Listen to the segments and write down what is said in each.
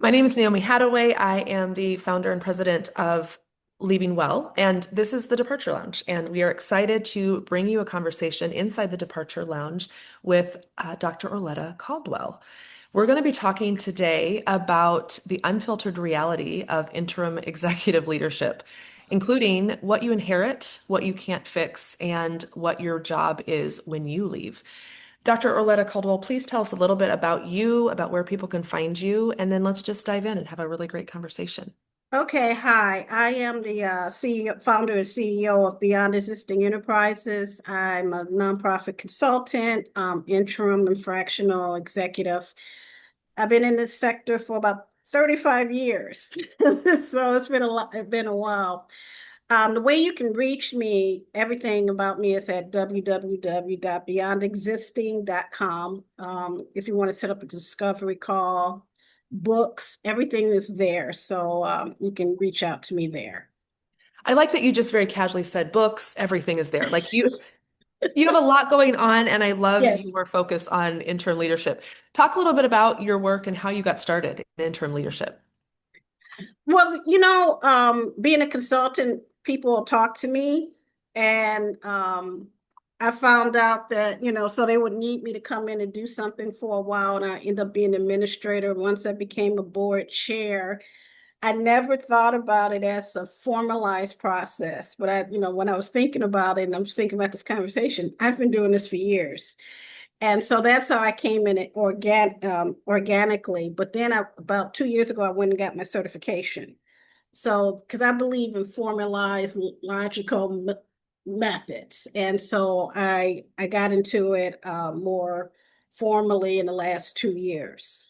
My name is Naomi Hadaway. I am the founder and president of Leaving Well, and this is the Departure Lounge. And we are excited to bring you a conversation inside the Departure Lounge with Dr. Orletta Caldwell. We're going to be talking today about the unfiltered reality of interim executive leadership, including what you inherit, what you can't fix, and what your job is when you leave. Dr. Orletta Caldwell, please tell us a little bit about you, about where people can find you, and then let's just dive in and have a really great conversation. Okay, hi. I am the CEO, founder and CEO of Beyond Existing Enterprises. I'm a nonprofit consultant, interim and fractional executive. I've been in this sector for about 35 years. So it's been a while. The way you can reach me, everything about me is at www.beyondexisting.com. If you want to set up a discovery call, books, everything is there. So you can reach out to me there. I like that you just very casually said books, everything is there. Like you have a lot going on, and I love Yes. your focus on interim leadership. Talk a little bit about your work and how you got started in interim leadership. Well, being a consultant, people talk to me, and I found out that, so they would need me to come in and do something for a while, and I end up being administrator. Once I became a board chair, I never thought about it as a formalized process, but when I was thinking about it, and I'm just thinking about this conversation, I've been doing this for years. And so that's how I came in it organically. But then about 2 years ago, I went and got my certification. So, because I believe in formalized logical methods. And so I got into it more formally in the last 2 years.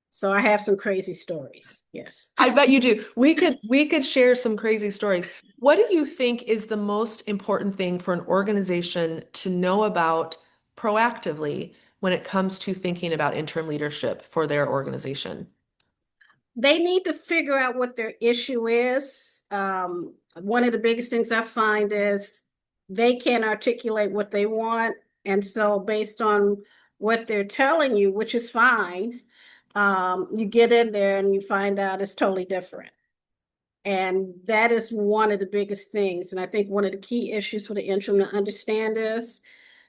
So I have some crazy stories. Yes. I bet you do. We could share some crazy stories. What do you think is the most important thing for an organization to know about proactively when it comes to thinking about interim leadership for their organization? They need to figure out what their issue is. One of the biggest things I find is they can't articulate what they want. And so, based on what they're telling you, which is fine, you get in there and you find out it's totally different. And that is one of the biggest things. And I think one of the key issues for the interim to understand is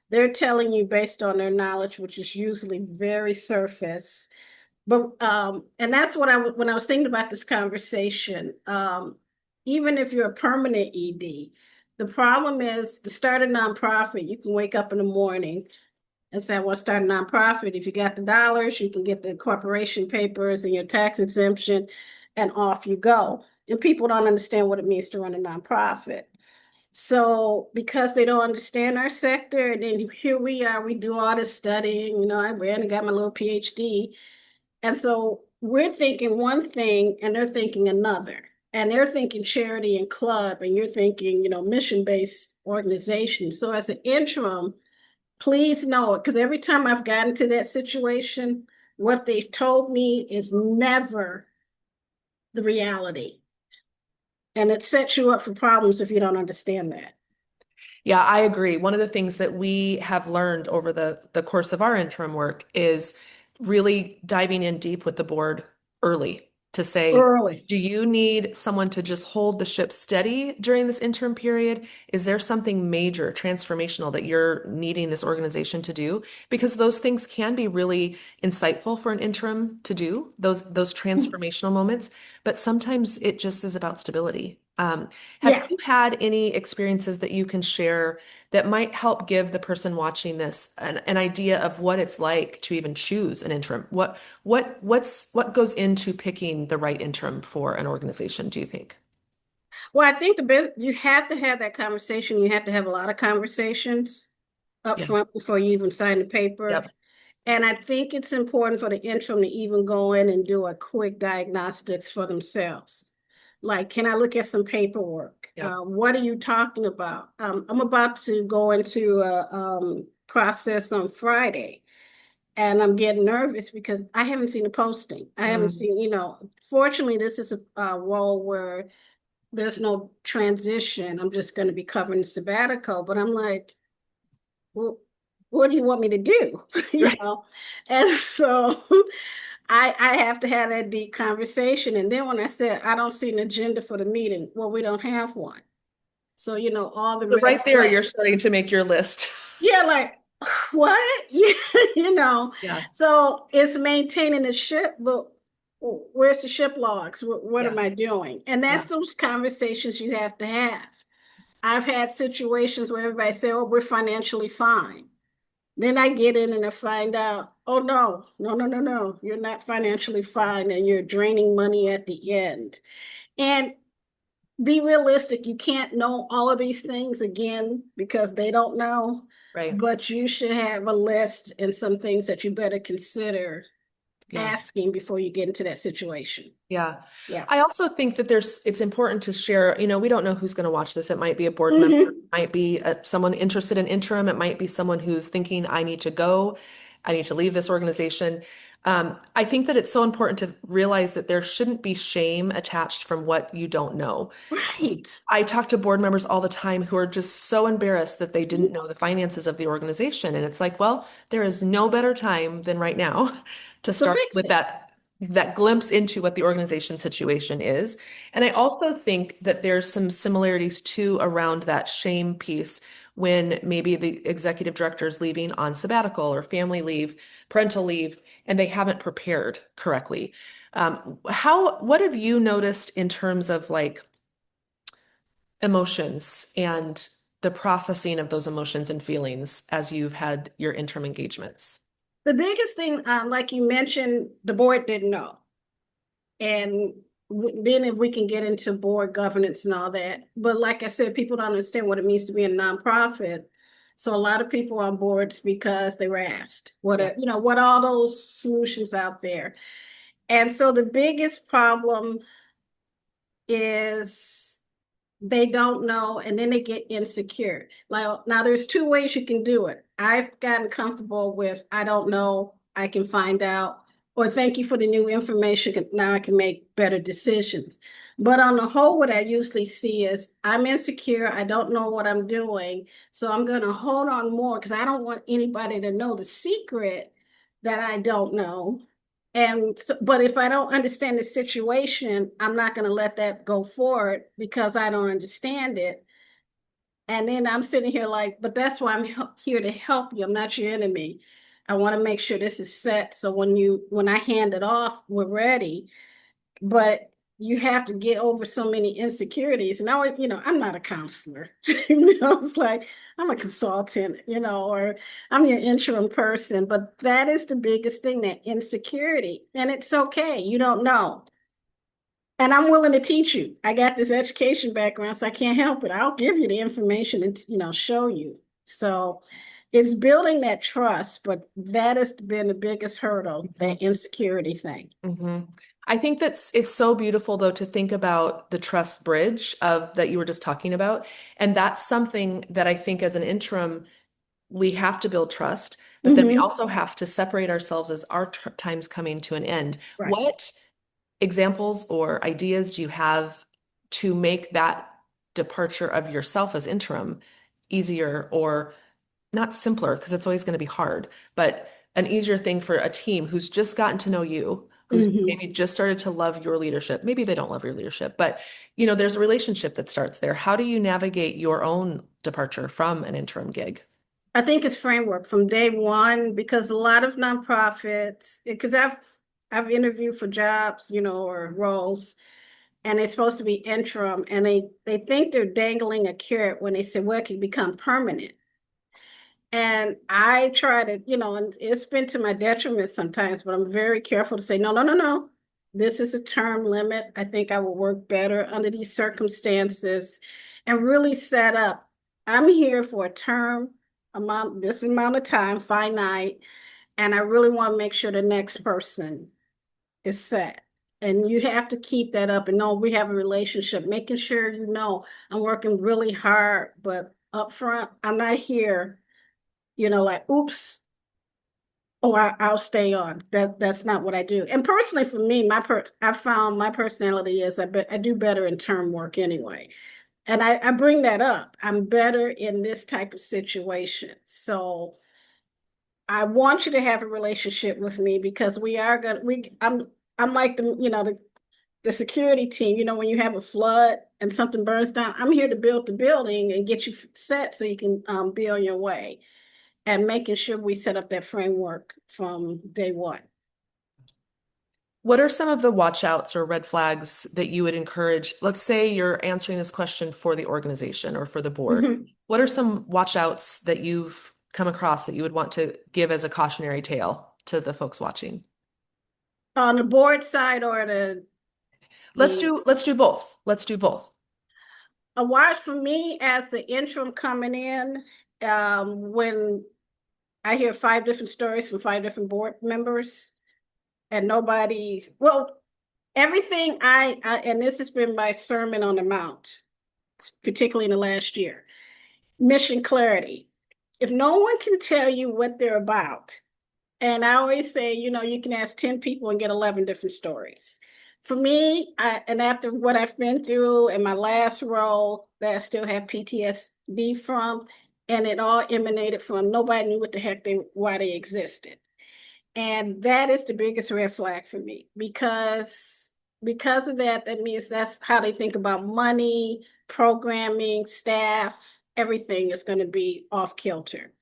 they're telling you based on their knowledge, which is usually very surface. But and that's what when I was thinking about this conversation, even if you're a permanent ED, the problem is to start a nonprofit, you can wake up in the morning and say, I want to start a nonprofit. If you got the dollars, you can get the corporation papers and your tax exemption, and off you go. And people don't understand what it means to run a nonprofit. So because they don't understand our sector, and then here we are, we do all this studying, I ran and got my little PhD. And so we're thinking one thing and they're thinking another. And they're thinking charity and club, and you're thinking, mission-based organization. So as an interim, please know it, because every time I've gotten to that situation, what they've told me is never the reality. And it sets you up for problems if you don't understand that. Yeah, I agree. One of the things that we have learned over the course of our interim work is really diving in deep with the board early to say, Early. do you need someone to just hold the ship steady during this interim period? Is there something major, transformational that you're needing this organization to do? Because those things can be really insightful for an interim to do, those transformational moments, but sometimes it just is about stability. Have Yeah. you had any experiences that you can share that might help give the person watching this an idea of what it's like to even choose an interim? What goes into picking the right interim for an organization, do you think? Well, I think the best, you have to have that conversation. You have to have a lot of conversations up Yeah. front before you even sign the paper. Yep. And I think it's important for the interim to even go in and do a quick diagnostics for themselves. Like, can I look at some paperwork? Yep. What are you talking about? I'm about to go into a process on Friday, and I'm getting nervous because I haven't seen a posting. I haven't Mm. seen, fortunately, this is a role where there's no transition. I'm just going to be covering sabbatical, but I'm like, well, what do you want me to do? you Right. know? And so I have to have that deep conversation. And then when I said, I don't see an agenda for the meeting, well, we don't have one. So, all the So red right there, you're flags. starting to make your list. Yeah, like, what? Yeah, Yeah, So it's maintaining the ship, but where's the ship logs? What yeah, am I doing? And yeah, that's those conversations you have to have. I've had situations where everybody say, oh, we're financially fine. Then I get in and I find out, oh no, no, no, no, no, you're not financially fine and you're draining money at the end. And be realistic, you can't know all of these things again because they don't know, right. but you should have a list and some things that you better consider Yeah. asking before you get into that situation. Yeah. Yeah. I also think that it's important to share, we don't know who's going to watch this. It might be a board member, it Mm-hmm. might be someone interested in interim, it might be someone who's thinking, I need to go, I need to leave this organization. I think that it's so important to realize that there shouldn't be shame attached from what you don't know. Right. I talk to board members all the time who are just so embarrassed that they didn't know the finances of the organization. And it's like, well, there is no better time than right now to To start fix with it. that glimpse into what the organization situation is. And I also think that there's some similarities too around that shame piece when maybe the executive director is leaving on sabbatical or family leave, parental leave, and they haven't prepared correctly. What have you noticed in terms of like emotions and the processing of those emotions and feelings as you've had your interim engagements? The biggest thing, like you mentioned, the board didn't know. And then if we can get into board governance and all that. But like I said, people don't understand what it means to be a nonprofit. So a lot of people on boards because they were asked Yeah, what all those solutions out there. And so the biggest problem is they don't know and then they get insecure. Like now there's two ways you can do it. I've gotten comfortable with I don't know, I can find out, or thank you for the new information. Now I can make better decisions. But on the whole, what I usually see is I'm insecure, I don't know what I'm doing. So I'm gonna hold on more because I don't want anybody to know the secret that I don't know. And so, but if I don't understand the situation, I'm not going to let that go forward because I don't understand it. And then I'm sitting here like, but that's why I'm here to help you. I'm not your enemy. I want to make sure this is set so when I hand it off, we're ready. But you have to get over so many insecurities. And I'm not a counselor. It's like I'm a consultant, or I'm your interim person. But that is the biggest thing, that insecurity. And it's okay. You don't know. And I'm willing to teach you. I got this education background, so I can't help it. I'll give you the information and show you. So it's building that trust, but that has been the biggest hurdle, that insecurity thing. hmm I think it's so beautiful though to think about the trust bridge of that you were just talking about. And that's something that I think as an interim, we have to build trust, but then we Mm-hmm. also have to separate ourselves as our time's coming to an end. Right. What examples or ideas do you have to make that departure of yourself as interim easier or not simpler, because it's always going to be hard, but an easier thing for a team who's just gotten to know you, who's Mm-hmm. maybe just started to love your leadership. Maybe they don't love your leadership, but there's a relationship that starts there. How do you navigate your own departure from an interim gig? I think it's framework from day one because a lot of nonprofits, because I've interviewed for jobs, or roles, and they're supposed to be interim, and they think they're dangling a carrot when they say, well, it can become permanent. And I try to, and it's been to my detriment sometimes, but I'm very careful to say, no, no, no, no. This is a term limit. I think I will work better under these circumstances and really set up. I'm here for a term amount, this amount of time, finite, and I really want to make sure the next person is set. And you have to keep that up and know we have a relationship, making sure I'm working really hard, but up front, I'm not here like, oops, I'll stay on. That's not what I do. And personally, for me, I found my personality is I do better in term work anyway. And I bring that up. I'm better in this type of situation. So I want you to have a relationship with me because we are gonna I'm like the security team, when you have a flood and something burns down, I'm here to build the building and get you set so you can be on your way, and making sure we set up that framework from day one. What are some of the watch outs or red flags that you would encourage? Let's say you're answering this question for the organization or for the board. Mhm. What are some watch outs that you've come across that you would want to give as a cautionary tale to the folks watching? On the board side or the Let's do both. Let's do both. a watch for me as the interim coming in, when I hear five different stories from five different board members and nobody, well, everything and this has been my sermon on the mount, particularly in the last year. Mission clarity. If no one can tell you what they're about, and I always say, you can ask 10 people and get 11 different stories. For me, and after what I've been through in my last role that I still have PTSD from, and it all emanated from nobody knew what the heck why they existed. And that is the biggest red flag for me because of that, that means that's how they think about money, programming, staff, everything is going to be off kilter.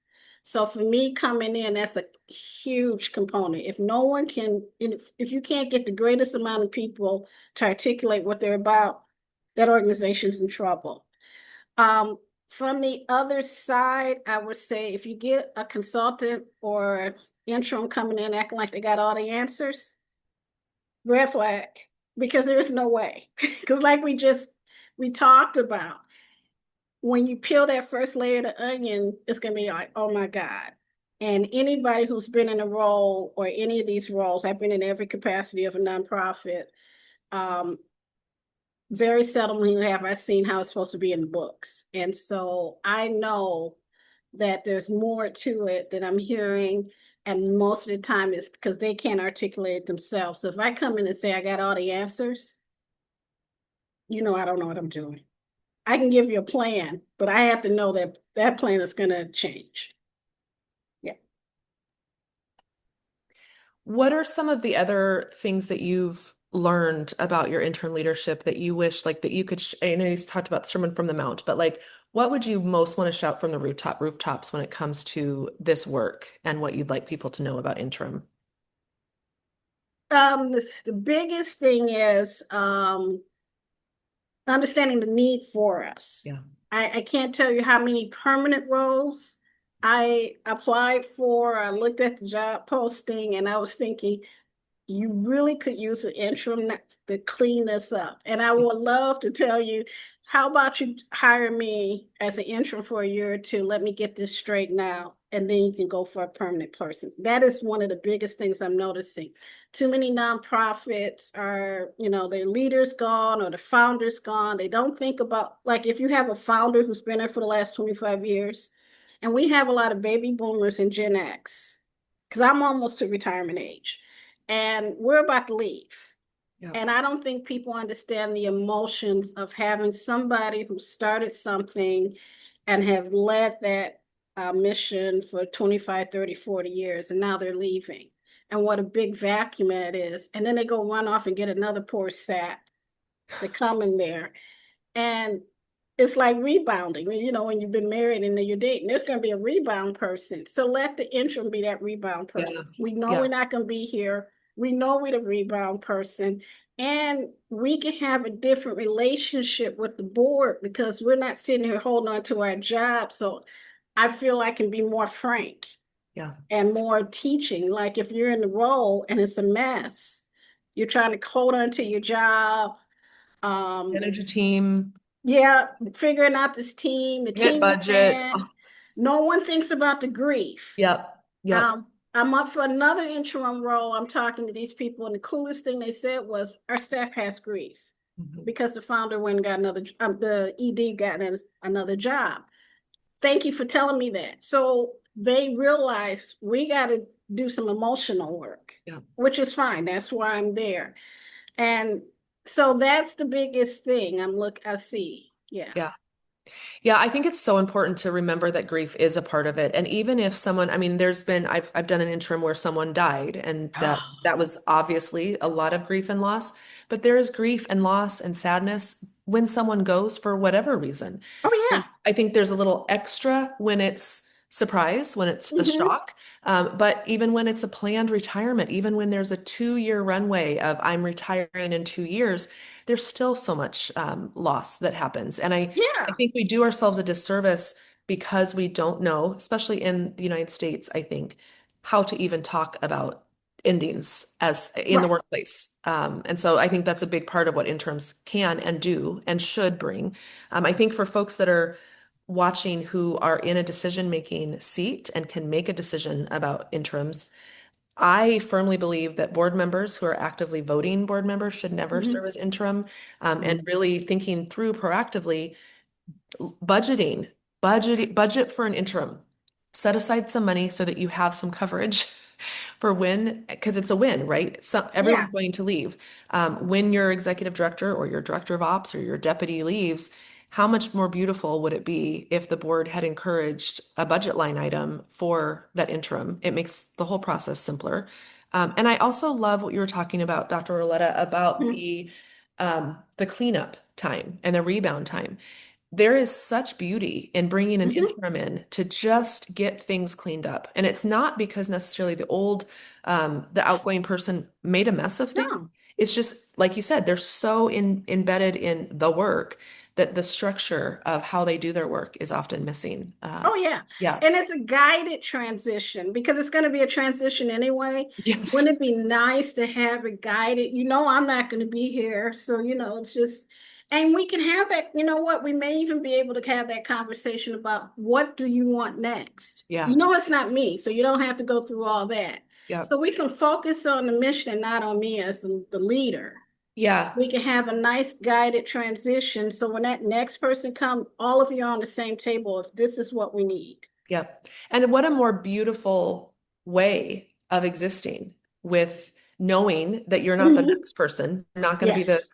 So for me coming in, that's a huge component. If no one can, if you can't get the greatest amount of people to articulate what they're about, that organization's in trouble. Um, from the other side, I would say if you get a consultant or interim coming in acting like they got all the answers, red flag, because there's no way. Because like we talked about, when you peel that first layer of the onion, it's gonna be like, oh my God. And anybody who's been in a role or any of these roles, I've been in every capacity of a nonprofit. Um, very seldomly have I seen how it's supposed to be in the books. And so I know that there's more to it than I'm hearing. And most of the time it's because they can't articulate it themselves. So if I come in and say I got all the answers, I don't know what I'm doing. I can give you a plan, but I have to know that that plan is going to change. Yeah. What are some of the other things that you've learned about your interim leadership that you wish like that you could I know you talked about sermon from the mount, but like what would you most want to shout from the rooftops when it comes to this work and what you'd like people to know about interim? The biggest thing is understanding the need for us. Yeah. I can't tell you how many permanent roles I applied for. I looked at the job posting and I was thinking, you really could use an interim to clean this up. And I would love to tell you, how about you hire me as an interim for a year or two? Let me get this straight now. And then you can go for a permanent person. That is one of the biggest things I'm noticing. Too many nonprofits are, their leaders gone or the founders gone. They don't think about, like, if you have a founder who's been there for the last 25 years, and we have a lot of baby boomers and Gen X, because I'm almost to retirement age and we're about to leave. Yeah. And I don't think people understand the emotions of having somebody who started something and have led that mission for 25, 30, 40 years, and now they're leaving. And what a big vacuum it is. And then they go run off and get another poor sap to come in there. And it's like rebounding, when you've been married and then you're dating, there's going to be a rebound person. So let the interim be that rebound person. Yeah. We know Yeah. we're not going to be here. We know we're the rebound person. And we can have a different relationship with the board because we're not sitting here holding on to our job. So I feel I can be more frank Yeah. and more teaching. Like if you're in the role and it's a mess, you're trying to hold on to your job. Um, Manage a team, yeah, figuring out this team, the hit team is budget. bad. Oh, No one thinks about the grief. yep. Yep. I'm up for another interim role. I'm talking to these people, and the coolest thing they said was our staff has grief Mhm. because the founder went and got the ED got another job. Thank you for telling me that. So they realized we got to do some emotional work, Yeah. which is fine. That's why I'm there. And so that's the biggest thing I see. Yeah. Yeah. Yeah, I think it's so important to remember that grief is a part of it. And even if someone, I mean, I've done an interim where someone died, and that was obviously a lot of grief and loss, but there is grief and loss and sadness when someone goes for whatever reason. Oh yeah. I think there's a little extra when it's surprise, when it's a Hmm. shock. But even when it's a planned retirement, even when there's a 2 year runway of I'm retiring in 2 years, there's still so much loss that happens. And I Yeah. think we do ourselves a disservice because we don't know, especially in the United States, I think, how to even talk about endings as in the Right. workplace. And so I think that's a big part of what interims can and do and should bring. I think for folks that are watching who are in a decision-making seat and can make a decision about interims, I firmly believe that board members who are actively voting board members should never serve Hmm. as interim, and really thinking through proactively budgeting, budget for an interim. Set aside some money so that you have some coverage for when, because it's a win, right? So Yeah. everyone's going to leave. When your executive director or your director of ops or your deputy leaves, how much more beautiful would it be if the board had encouraged a budget line item for that interim? It makes the whole process simpler. And I also love what you were talking about, Dr. Orletta, about Hmm. the cleanup time and the rebound time. There is such beauty in bringing an Hmm. interim in to just get things cleaned up. And it's not because necessarily the outgoing person made a mess of things. No. It's just, like you said, they're so embedded in the work that the structure of how they do their work is often missing. Oh yeah. Yeah. And it's a guided transition because it's going to be a transition anyway. Yes. Wouldn't it be nice to have it guided? You know, I'm not going to be here. So, it's just, and we can have that, you know what? We may even be able to have that conversation about what do you want next? Yeah. It's not me. So you don't have to go through all that. Yeah. So we can focus on the mission and not on me as the leader. Yeah. We can have a nice guided transition. So when that next person come, all of you are on the same table. If this is what we need. Yep. And what a more beautiful way of existing with knowing that you're not the Hmm. next person, not going to be Yes.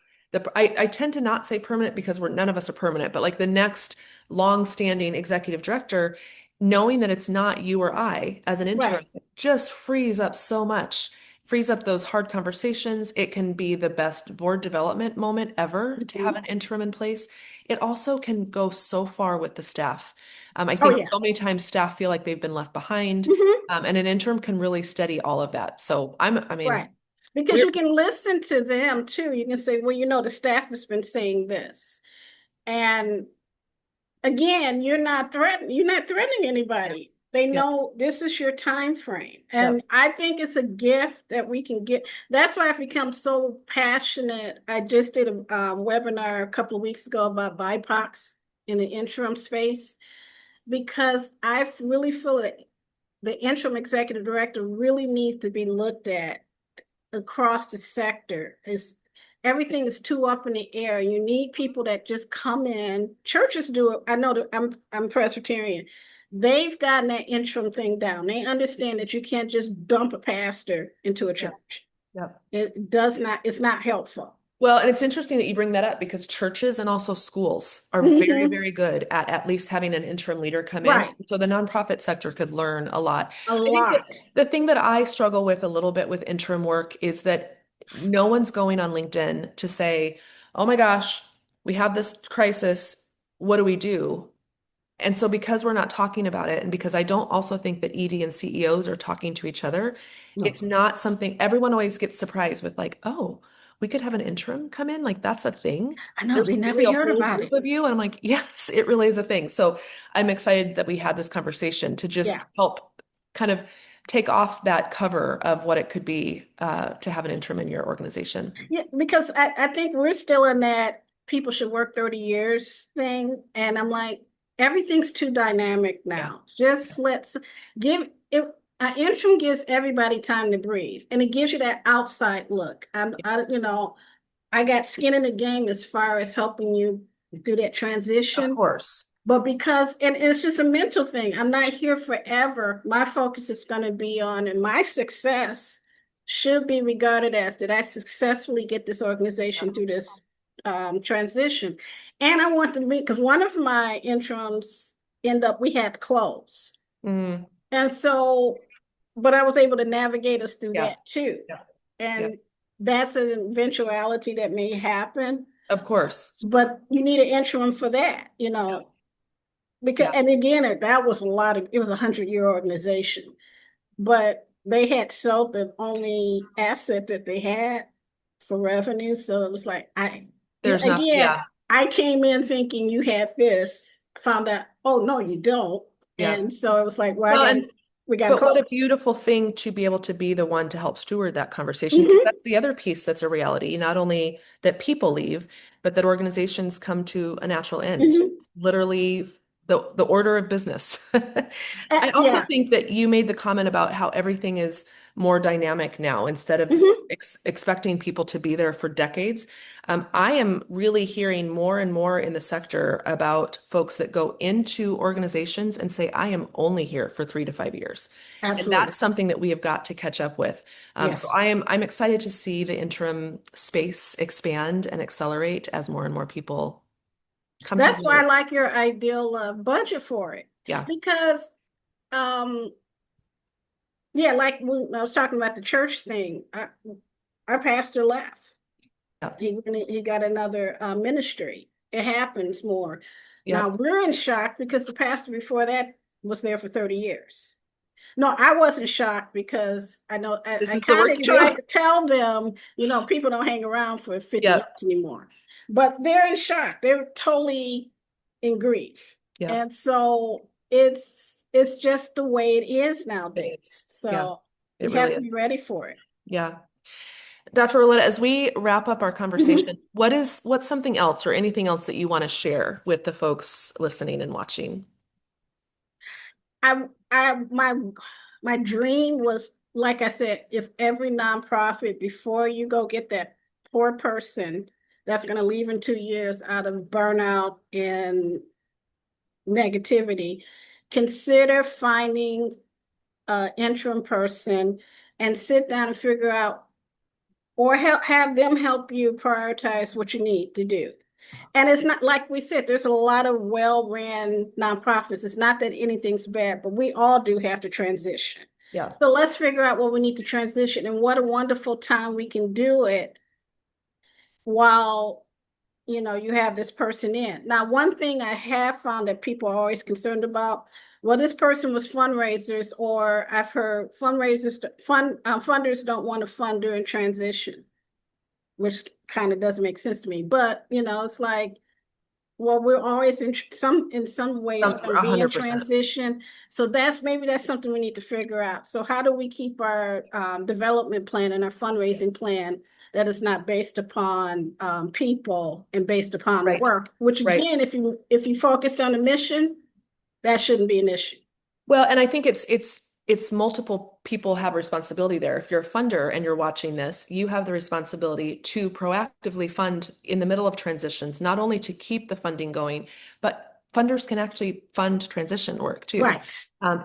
I tend to not say permanent because none of us are permanent, but like the next long-standing executive director, knowing that it's not you or I as an interim Right. just frees up so much, frees up those hard conversations. It can be the best board development moment ever to have Hmm. an interim in place. It also can go so far with the staff. I Oh think yeah. so many times staff feel like they've been left behind, Hmm. and an interim can really steady all of that. So I mean, Right. Because we're, you can listen to them too. You can say, well, the staff has been saying this. And again, you're not threatening anybody. They yep, know this is your time frame. yep, And I think it's a gift that we can get. That's why I've become so passionate. I just did a webinar a couple of weeks ago about BIPOCs in the interim space because I really feel that the interim executive director really needs to be looked at across the sector. Is everything is too up in the air. You need people that just come in. Churches do it. I know that I'm Presbyterian. They've gotten that interim thing down. They understand that you can't just dump a pastor into a yep, church. yep. It's not helpful. Well, and it's interesting that you bring that up because churches and also schools are very, Hmm. very good at least having an interim leader come in. Right. So the nonprofit sector could learn a lot. A I think that lot. the thing that I struggle with a little bit with interim work is that no one's going on LinkedIn to say, oh my gosh, we have this crisis. What do we do? And so because we're not talking about it, and because I don't also think that ED and CEOs are talking to each other, No. it's not something everyone always gets surprised with, like, oh, we could have an interim come in, like that's a thing. I know There's they never really a heard whole about group it. of you. And I'm like, yes, it really is a thing. So I'm excited that we had this conversation to Yeah. just help kind of take off that cover of what it could be to have an interim in your organization. Yeah, because I think we're still in that people should work 30 years thing. And I'm like, everything's too dynamic Yeah. now. Just let's give it. An interim gives everybody time to breathe, and it gives you that outside look. I got skin in the game as far as helping you through that Of transition. course. But because, and it's just a mental thing, I'm not here forever. My focus is going to be on, and my success should be regarded as did I successfully get this organization through this? transition. And I want to meet, because one of my interims we had close. Mm, And so, but I was able to navigate us through yeah. that too. Yeah. Yeah. And that's an eventuality that may happen, Of course. but you need an interim for that, Yeah. because, Yeah. and again, that was it was a 100-year organization, but they had sold the only asset that they had for revenue. So it was like, There's not, again, yeah. I came in thinking you had this, found out, oh, no, you don't. Yeah. And so it was like, well, Well, and we got to but what a close. beautiful thing to be able to be the one to help steward that conversation, because Hmm. that's the other piece that's a reality. Not only that people leave, but that organizations come to a natural end. Hmm. It's literally the order of business. I also Yeah. think that you made the comment about how everything is more dynamic now instead of Hmm. expecting people to be there for decades. I am really hearing more and more in the sector about folks that go into organizations and say, I am only here for 3 to 5 years. And Absolutely. that's something that we have got to catch up with. So Yes. I'm excited to see the interim space expand and accelerate as more and more people come to That's why I realize. like your ideal budget for it. Yeah, Because, um, yeah, like when I was talking about the church thing, our pastor left. yeah, He got another ministry. It happens more. Now yep. we're in shock because the pastor before that was there for 30 years. No, I wasn't shocked because I know This I is the kind work of you tried do. to tell them, people don't hang around for 50 years Yep, anymore. But they're in shock. They're totally in grief. yep. And so it's just the way it is nowadays. It is. Yeah, So it you have really to be is. ready for it. Yeah. Dr. Orletta, as we wrap up our conversation, Mhm. what's something else or anything else that you want to share with the folks listening and watching? My dream was, like I said, if every nonprofit, before you go get that poor person that's going to leave in 2 years out of burnout and negativity, consider finding an interim person and sit down and figure out, or have them help you prioritize what you need to do. And it's not like we said, there's a lot of well-ran nonprofits. It's not that anything's bad, but we all do have to transition. Yeah. So let's figure out what we need to transition, and what a wonderful time we can do it while you have this person in. Now, one thing I have found that people are always concerned about, well, this person was fundraisers, or I've heard funders don't want to fund during transition, which kind of doesn't make sense to me. But it's like, well, we're always in some ways we're going to be in 100%. transition. So that's something we need to figure out. So how do we keep our development plan and our fundraising plan that is not based upon people and based upon Right. work? Which Right. again, if you focused on a mission, that shouldn't be an issue. Well, and I think it's multiple people have responsibility there. If you're a funder and you're watching this, you have the responsibility to proactively fund in the middle of transitions, not only to keep the funding going, but funders can actually fund transition work too. Right.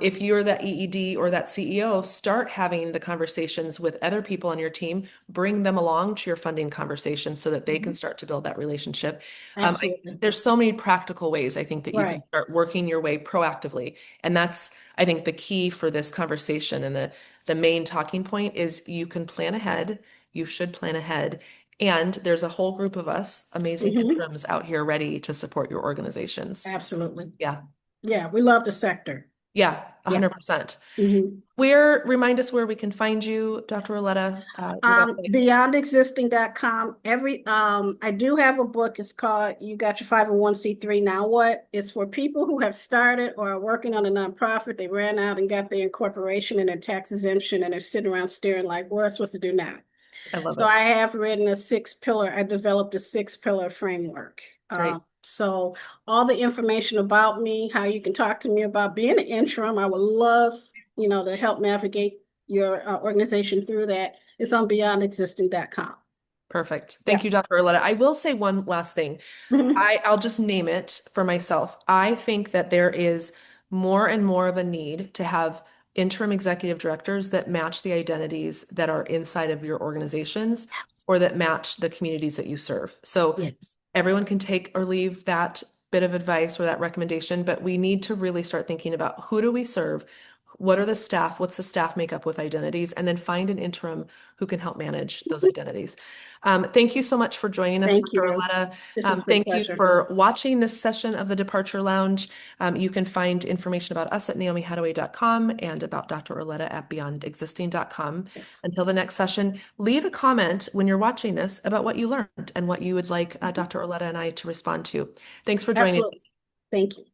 If you're that EED or that CEO, start having the conversations with other people on your team, bring them along to your funding conversations so that they can Mhm. start to build that relationship. Absolutely. There's so many practical ways I think that you can Right. start working your way proactively. And that's, I think, the key for this conversation. And the main talking point is you can plan ahead. You should plan ahead. And there's a whole group of us, amazing Hmm. interims out here ready to support your organizations. Absolutely. Yeah. Yeah, we love the sector. Yeah, Yeah. 100%. Hmm. Remind us where we can find you, Dr. Roletta, your website. Beyondexisting.com. I do have a book. It's called You Got Your 501(c)(3). Now what? It's for people who have started or are working on a nonprofit. They ran out and got their incorporation and their tax exemption, and they're sitting around staring like, what am I supposed to do now? I love So it. I have written I developed a 6-pillar framework. Great. So all the information about me, how you can talk to me about being an interim, I would love, to help navigate your organization through that. It's on beyondexisting.com. Perfect. Yeah. Thank you, Dr. Roletta. I will say one last thing. I'll just name it for myself. I think that there is more and more of a need to have interim executive directors that match the identities that are inside of your organizations or that match the communities that you serve. So Yes. everyone can take or leave that bit of advice or that recommendation, but we need to really start thinking about who do we serve? What are the staff? What's the staff makeup with identities? And then find an interim who can help manage those identities. Thank you so much for joining us, Thank Dr. you. Orletta. This has been a Thank you pleasure. for watching this session of the Departure Lounge. You can find information about us at naomihadaway.com and about Dr. Orletta at beyondexisting.com. Yes. Until the next session, leave a comment when you're watching this about what you learned and what you would like Dr. Orletta and I to respond to. Thanks for joining. Absolutely. Thank you.